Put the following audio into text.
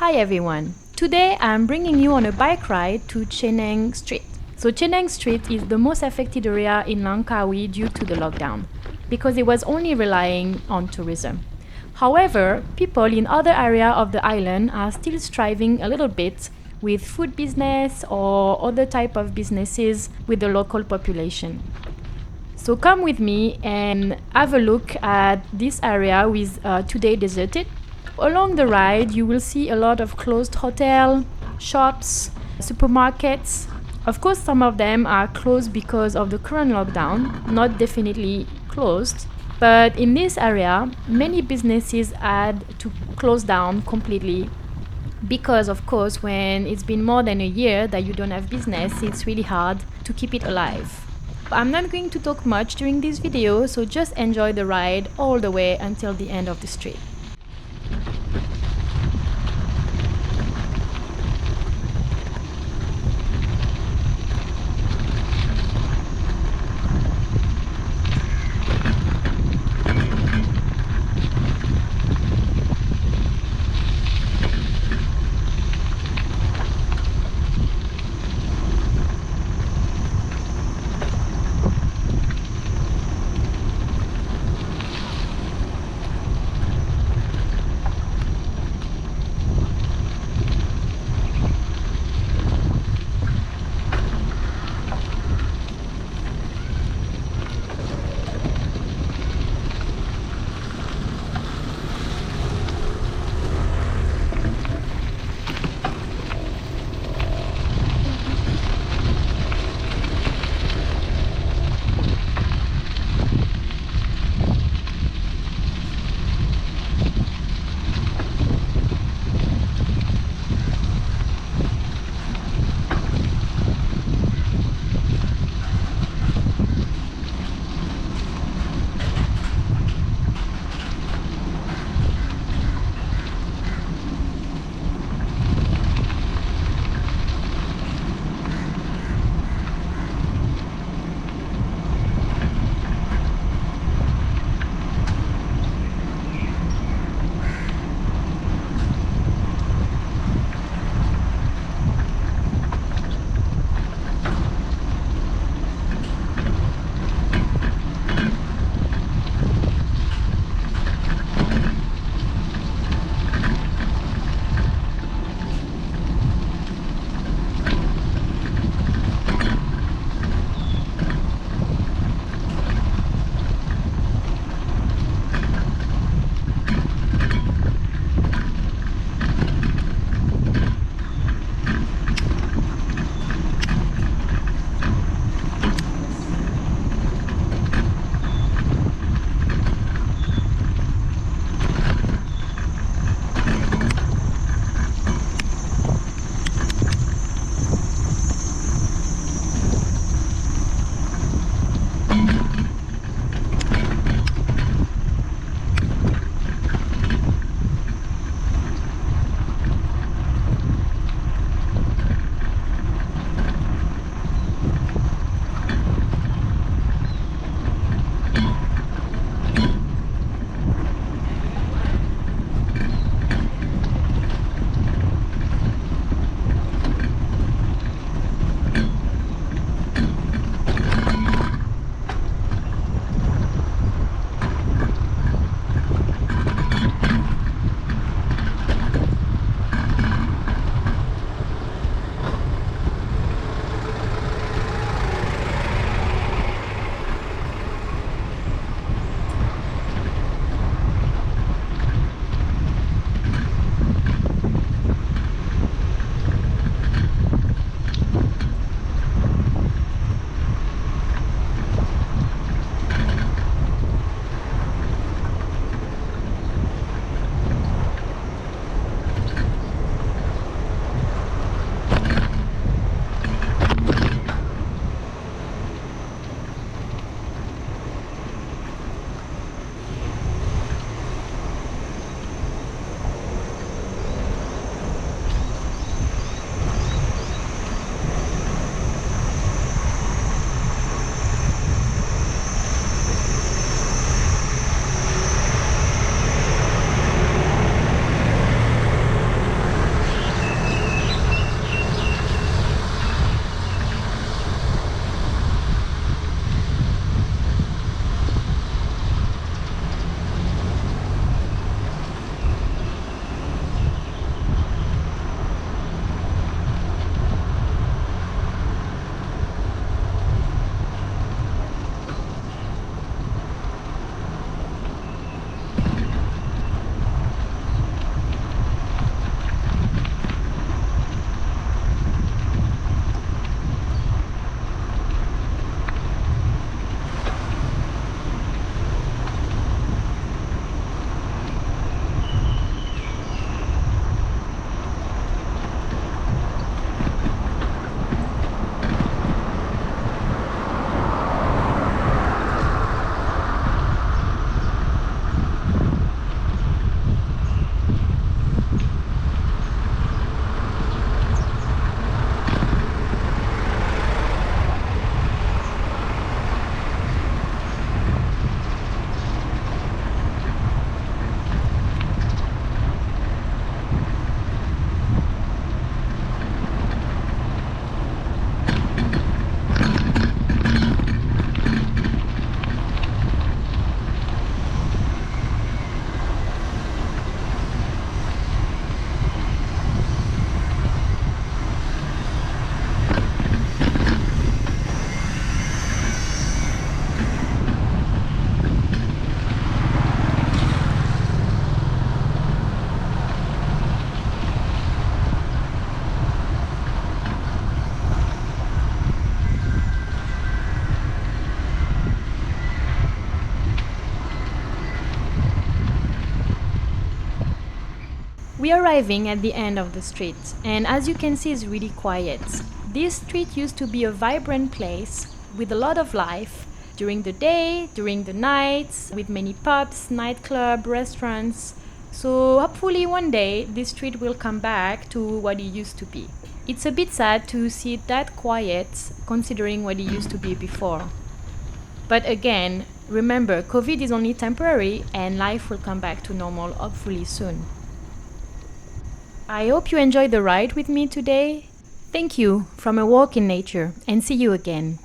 Hi everyone! Today I'm bringing you on a bike ride to Cenang Street. So Cenang Street is the most affected area in Langkawi due to the lockdown, because it was only relying on tourism. However, people in other areas of the island are still striving a little bit with food business or other type of businesses with the local population. So come with me and have a look at this area with today deserted. Along the ride, you will see a lot of closed hotels, shops, supermarkets. Of course, some of them are closed because of the current lockdown, not definitely closed. But in this area, many businesses had to close down completely because, of course, when it's been more than a year that you don't have business, it's really hard to keep it alive. I'm not going to talk much during this video, so just enjoy the ride all the way until the end of the street. We are arriving at the end of the street, and as you can see, it's really quiet. This street used to be a vibrant place with a lot of life during the day, during the nights, with many pubs, nightclubs, restaurants. So hopefully one day this street will come back to what it used to be. It's a bit sad to see it that quiet considering what it used to be before. But again, remember, COVID is only temporary and life will come back to normal hopefully soon. I hope you enjoyed the ride with me today. Thank you from A Walk in Nature, and see you again.